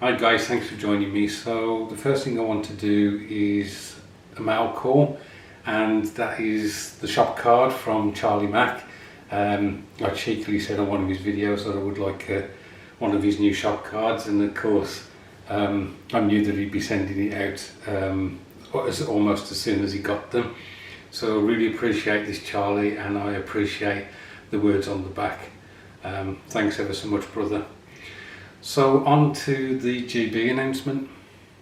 Hi guys, thanks for joining me. So the first thing I want to do is a mail call, and that is the shop card from Charlie Mack. I cheekily said on one of his videos that I would like one of his new shop cards, and of course I knew that he'd be sending it out almost as soon as he got them. So I really appreciate this, Charlie, and I appreciate the words on the back. Thanks ever so much, brother. So on to the GB announcement.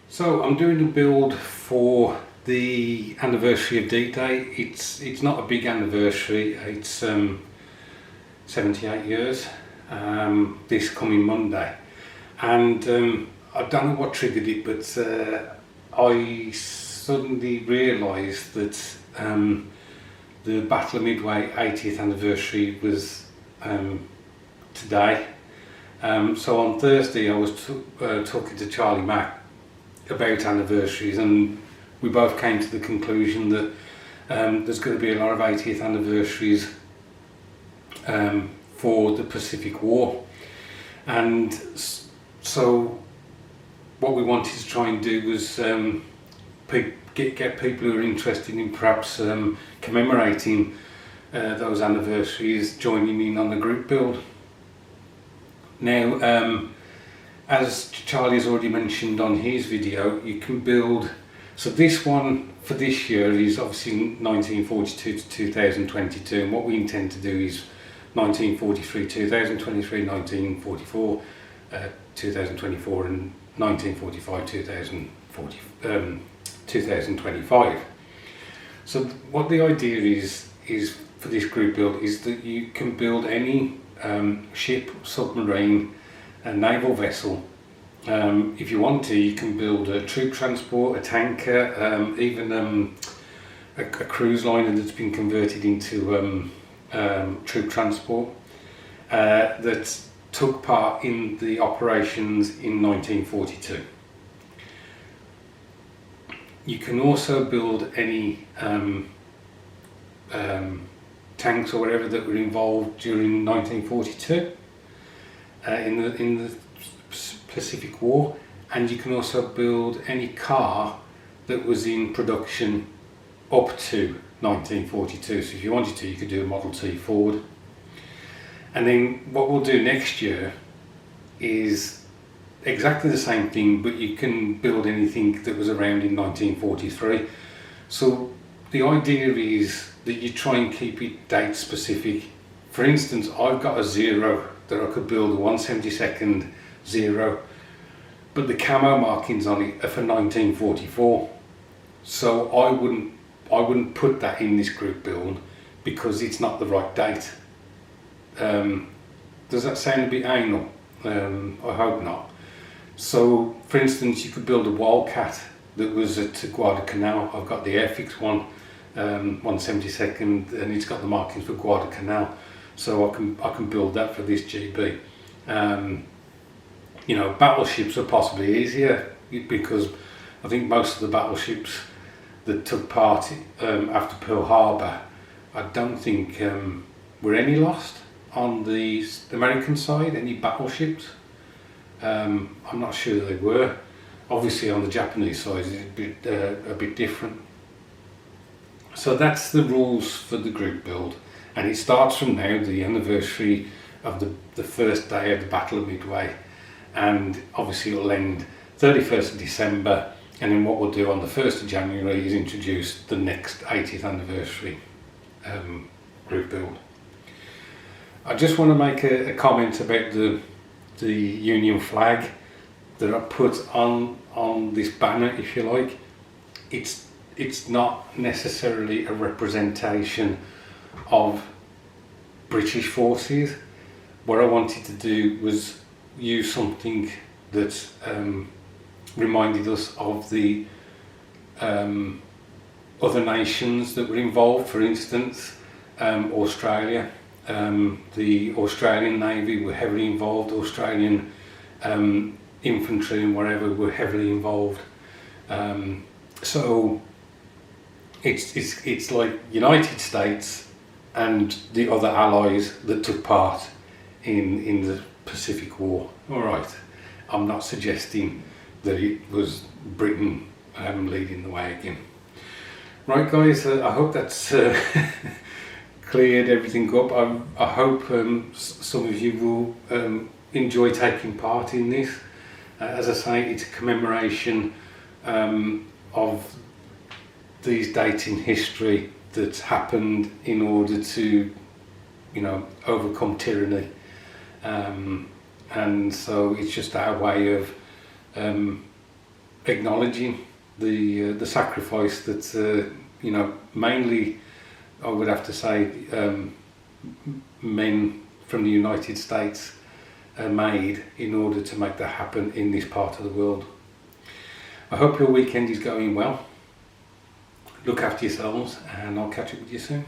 So I'm doing a build for the anniversary of D-Day. It's not a big anniversary, it's 78 years this coming Monday, and I don't know what triggered it, but I suddenly realised that the Battle of Midway 80th anniversary was today. So on Thursday I was talking to Charlie Mack about anniversaries, and we both came to the conclusion that there's going to be a lot of 80th anniversaries for the Pacific War, and so what we wanted to try and do was get people who are interested in perhaps commemorating those anniversaries joining in on the group build. Now, as Charlie's already mentioned on his video, you can build, so this one for this year is obviously 1942 to 2022, and what we intend to do is 1943, 2023, 1944, 2024 and 1945, 2025. So what the idea is for this group build is that you can build any ship, submarine, a naval vessel. If you want to, you can build a troop transport, a tanker, even a cruise liner that's been converted into troop transport that took part in the operations in 1942. You can also build any tanks or whatever that were involved during 1942 in the Pacific War, and you can also build any car that was in production up to 1942. So if you wanted to, you could do a Model T Ford. And then what we'll do next year is exactly the same thing, but you can build anything that was around in 1943. So the idea is that you try and keep it date specific. For instance, I've got a Zero that I could build, a 1/72 Zero, but the camo markings on it are for 1944. So I wouldn't put that in this group build because it's not the right date. Does that sound a bit anal? I hope not. So for instance, you could build a Wildcat that was at Guadalcanal. I've got the Airfix one, 1/72, and it's got the markings for Guadalcanal, so I can build that for this GB. You know, battleships are possibly easier because I think most of the battleships that took part after Pearl Harbor, I don't think were any lost on the American side, any battleships. I'm not sure they were. Obviously on the Japanese side it's a bit different. So that's the rules for the group build, and it starts from now, the anniversary of the first day of the Battle of Midway, and obviously it'll end 31st of December, and then what we'll do on the 1st of January is introduce the next 80th anniversary group build. I just want to make a comment about the Union flag that I put on this banner, if you like. It's not necessarily a representation of British forces. What I wanted to do was use something that reminded us of the other nations that were involved. For instance, Australia. The Australian Navy were heavily involved. Australian infantry and whatever were heavily involved. So it's like United States and the other allies that took part in the Pacific War. All right, I'm not suggesting that it was Britain leading the way again. Right guys, I hope that's cleared everything up. I hope some of you will enjoy taking part in this. As I say, it's a commemoration of these dates in history that's happened in order to, you know, overcome tyranny. And so it's just our way of acknowledging the sacrifice that you know, mainly I would have to say men from the United States made in order to make that happen in this part of the world. I hope your weekend is going well. Look after yourselves, and I'll catch up with you soon.